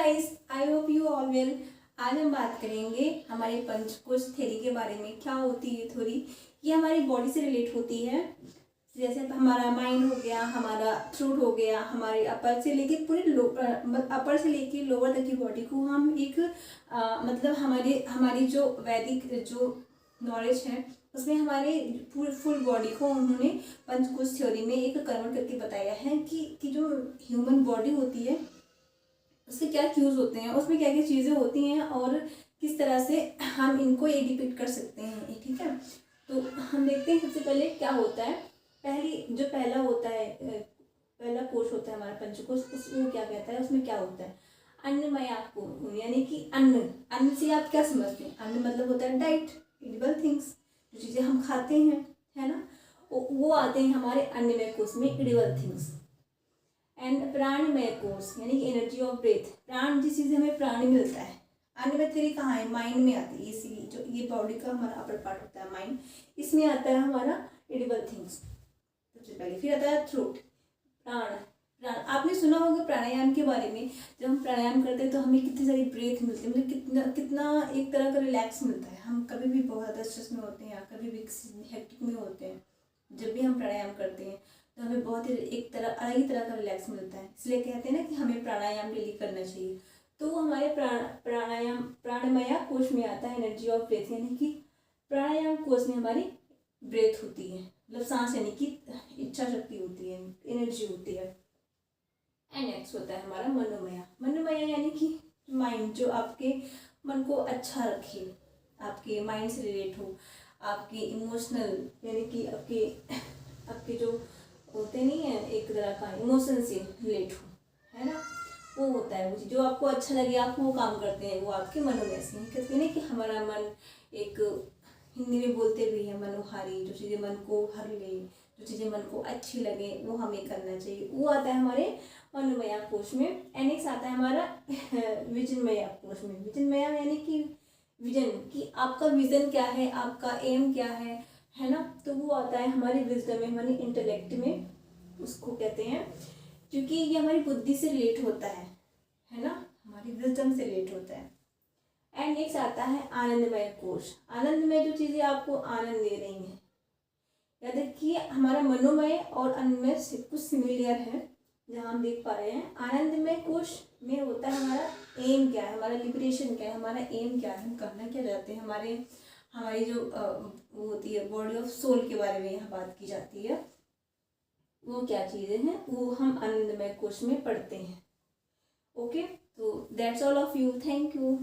Guys, I hope you all well. आज हम बात करेंगे हमारे पंचकोश थ्योरी के बारे में। क्या होती है थ्योरी? ये हमारी बॉडी से रिलेट होती है। जैसे हमारा माइंड हो गया, हमारा थ्रोट हो गया, हमारे अपर से लेके पूरे अपर से लेके लोअर तक की बॉडी को हम एक मतलब हमारी जो वैदिक जो नॉलेज है उसमें हमारे फुल बॉडी को उन्होंने पंचकोश थ्योरी में एक कन्वर्ट करके बताया है कि जो ह्यूमन बॉडी होती है उसके क्या क्यूज होते हैं, उसमें क्या क्या चीज़ें होती हैं और किस तरह से हम इनको ये डिपिक्ट कर सकते हैं। ठीक है, तो हम देखते हैं सबसे पहले क्या होता है। पहला होता है, पहला कोश होता है हमारा पंचकोश। वो क्या कहता है, उसमें क्या होता है? अन्नमया कोश, यानी कि अन्न से आप क्या समझते हैं? अन्न मतलब होता है डाइट, एडिबल थिंग्स, जो चीज़ें हम खाते हैं, है ना, वो आते हैं हमारे अन्नमय कोश में, एडिबल थिंग्स। एंड प्राणमय कोश यानी कि एनर्जी ऑफ ब्रेथ, प्राण जिस चीज़ से हमें प्राण मिलता है। अन्नमय थ्योरी कहाँ है? माइंड में आती है। इसीलिए जो ये बॉडी का हमारा अपर पार्ट होता है माइंड, इसमें आता है हमारा एडिबल थिंग्स सबसे पहले। फिर आता है थ्रोट, प्राण। आपने सुना होगा प्राणायाम के बारे में। जब हम प्राणायाम करते हैं तो हमें कितनी सारी ब्रेथ मिलती है, मतलब कितना कितना एक तरह का रिलैक्स मिलता है। हम कभी भी बहुत ज़्यादा स्ट्रेस में होते हैं या कभी भी हेक्टिक में होते हैं, जब भी हम प्राणायाम करते हैं तो हमें बहुत ही एक तरह अलग ही तरह का रिलैक्स मिलता है। इसलिए कहते हैं ना कि हमें प्राणायाम डेली करना चाहिए। तो वो हमारे प्राणायाम प्राणमय कोश में आता है एनर्जी ऑफ ब्रेथ, यानी कि प्राणायाम कोश में हमारी ब्रेथ होती है, मतलब सांस यानी कि इच्छा शक्ति होती है, एनर्जी होती है। एंड नेक्स्ट होता है हमारा मनोमय यानी कि माइंड, जो आपके मन को अच्छा रखे, आपके माइंड से रिलेट हो, आपके इमोशनल यानी कि आपके जो होते नहीं है एक तरह का इमोशन से रिलेट हो, है ना, वो होता है। वो जो आपको अच्छा लगे आप वो काम करते हैं, वो आपके मनोमय से। कहते हैं ना कि हमारा मन एक, हिंदी में बोलते भी है मनोहारी, जो चीज़ें मन को हर ले, जो चीज़ें मन को अच्छी लगे वो हमें करना चाहिए। वो आता है हमारे मनोमय कोश में। एंड नेक्स्ट आता है हमारा विजनमय कोश में। विजनमय यानी कि विजन, कि आपका विजन क्या है, आपका एम क्या है ना, तो वो आता है हमारी विजडम में, हमारी इंटेलेक्ट में उसको कहते हैं, क्योंकि ये हमारी बुद्धि से रिलेट होता है ना, हमारी विजडम से रिलेट होता है। एंड नेक्स्ट आता है आनंदमय कोश। आनंदमय जो चीज़ें आपको आनंद दे रही हैं, याद रखिए हमारा मनोमय और आनंदमय कुछ सिमिलर है। जहाँ हम देख पा रहे हैं आनंदमय कोश में होता है हमारा एम क्या है, हमारा लिबरेशन क्या है, हमारा एम क्या है, हम करना क्या चाहते हैं, हमारी जो वो होती है बॉडी ऑफ सोल के बारे में यहाँ बात की जाती है, वो क्या चीज़ें हैं वो हम आनंदमय कोश में पढ़ते हैं। ओके, तो that's all of you, thank you.